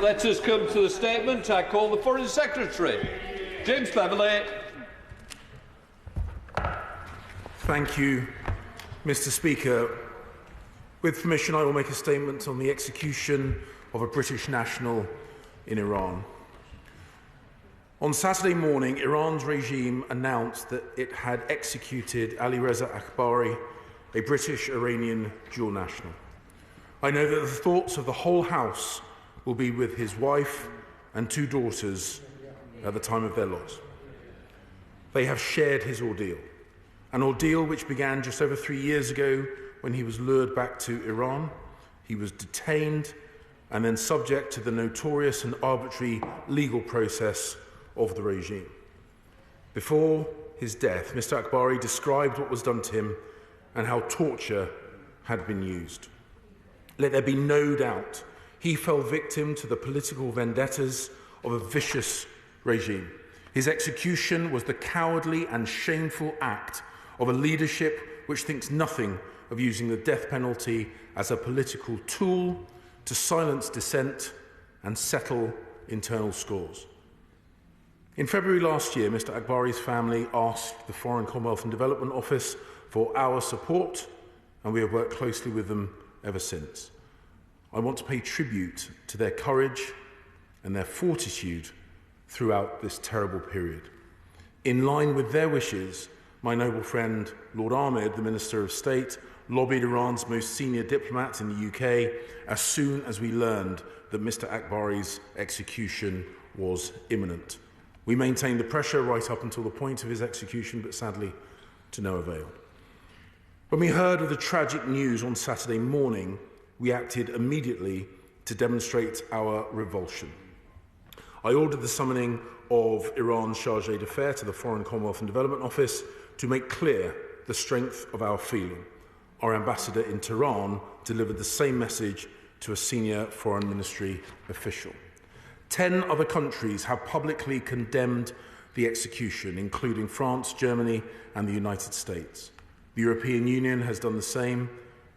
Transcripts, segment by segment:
Let us come to the statement. I call the Foreign Secretary, James Beverley. Thank you, Mr. Speaker. With permission, I will make a statement on the execution of a British national in Iran. On Saturday morning, Iran's regime announced that it had executed Alireza Akbari, a British-Iranian dual national. I know that the thoughts of the whole House will be with his wife and 2 daughters at the time of their loss. They have shared his ordeal, an ordeal which began just over 3 years ago when he was lured back to Iran. He was detained and then subject to the notorious and arbitrary legal process of the regime. Before his death, Mr. Akbari described what was done to him and how torture had been used. Let there be no doubt, he fell victim to the political vendettas of a vicious regime. His execution was the cowardly and shameful act of a leadership which thinks nothing of using the death penalty as a political tool to silence dissent and settle internal scores. In February last year, Mr. Akbari's family asked the Foreign, Commonwealth and Development Office for our support, and we have worked closely with them ever since. I want to pay tribute to their courage and their fortitude throughout this terrible period. In line with their wishes, my noble friend Lord Ahmed, the Minister of State, lobbied Iran's most senior diplomat in the UK as soon as we learned that Mr. Akbari's execution was imminent. We maintained the pressure right up until the point of his execution, but sadly to no avail. When we heard of the tragic news on Saturday morning, we acted immediately to demonstrate our revulsion. I ordered the summoning of Iran's Chargé d'Affaires to the Foreign, Commonwealth and Development Office to make clear the strength of our feeling. Our ambassador in Tehran delivered the same message to a senior foreign ministry official. 10 other countries have publicly condemned the execution, including France, Germany, and the United States. The European Union has done the same,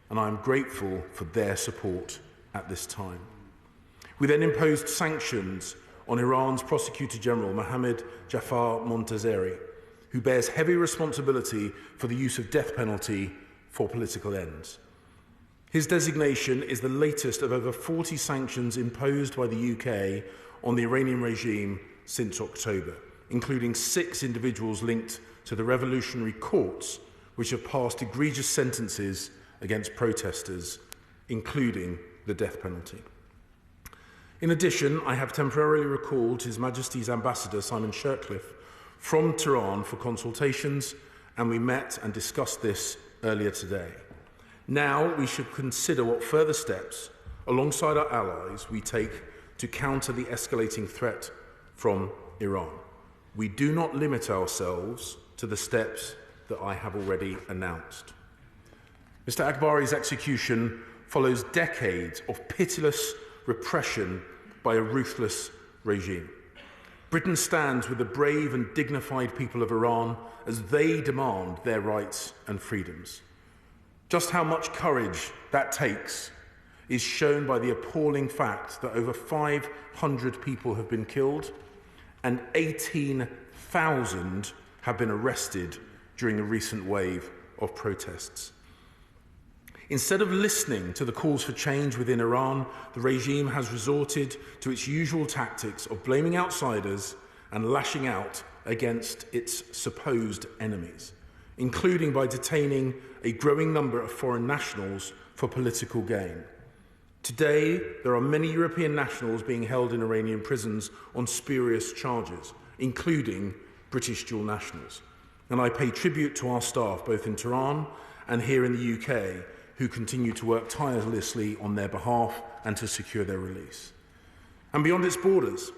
and I am grateful for their support at this time. We then imposed sanctions on Iran's Prosecutor General, Mohammad Jafar Montazeri, who bears heavy responsibility for the use of death penalty for political ends. His designation is the latest of over 40 sanctions imposed by the UK on the Iranian regime since October, including 6 individuals linked to the revolutionary courts, which have passed egregious sentences against protesters, including the death penalty. In addition, I have temporarily recalled His Majesty's Ambassador, Simon Shirtcliffe, from Tehran for consultations, and we met and discussed this earlier today. Now we should consider what further steps, alongside our allies, we take to counter the escalating threat from Iran. We do not limit ourselves to the steps that I have already announced. Mr. Akbari's execution follows decades of pitiless repression by a ruthless regime. Britain stands with the brave and dignified people of Iran as they demand their rights and freedoms. Just how much courage that takes is shown by the appalling fact that over 500 people have been killed and 18,000 have been arrested during a recent wave of protests. Instead of listening to the calls for change within Iran, the regime has resorted to its usual tactics of blaming outsiders and lashing out against its supposed enemies, including by detaining a growing number of foreign nationals for political gain. Today, there are many European nationals being held in Iranian prisons on spurious charges, including British dual nationals. And I pay tribute to our staff, both in Tehran and here in the UK, who continue to work tirelessly on their behalf and to secure their release. And beyond its borders,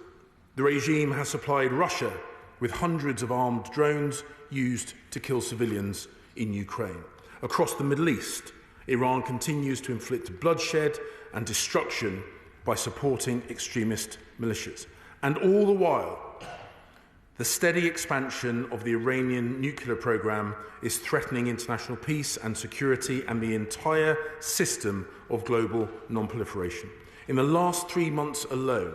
the regime has supplied Russia with hundreds of armed drones used to kill civilians in Ukraine. Across the Middle East, Iran continues to inflict bloodshed and destruction by supporting extremist militias. And all the while, the steady expansion of the Iranian nuclear program is threatening international peace and security and the entire system of global non-proliferation. In the last 3 months alone,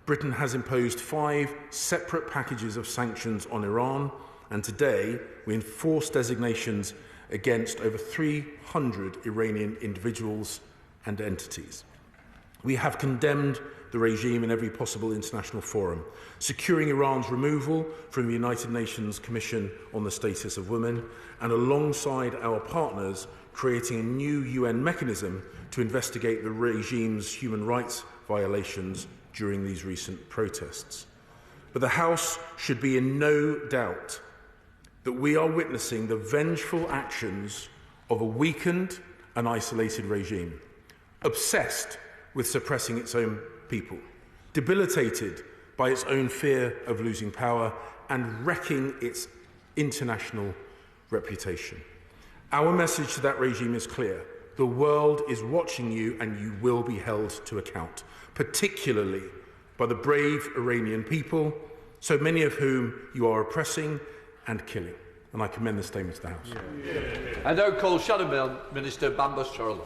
Britain has imposed 5 separate packages of sanctions on Iran, and today we enforce designations against over 300 Iranian individuals and entities. We have condemned the regime in every possible international forum, securing Iran's removal from the United Nations Commission on the Status of Women, and alongside our partners, creating a new UN mechanism to investigate the regime's human rights violations during these recent protests. But the House should be in no doubt that we are witnessing the vengeful actions of a weakened and isolated regime, obsessed with suppressing its own people, debilitated by its own fear of losing power, and wrecking its international reputation. Our message to that regime is clear. The world is watching you, and you will be held to account, particularly by the brave Iranian people, so many of whom you are oppressing and killing. And I commend the statement to the House. I now call Shadow Minister Bambas Charles.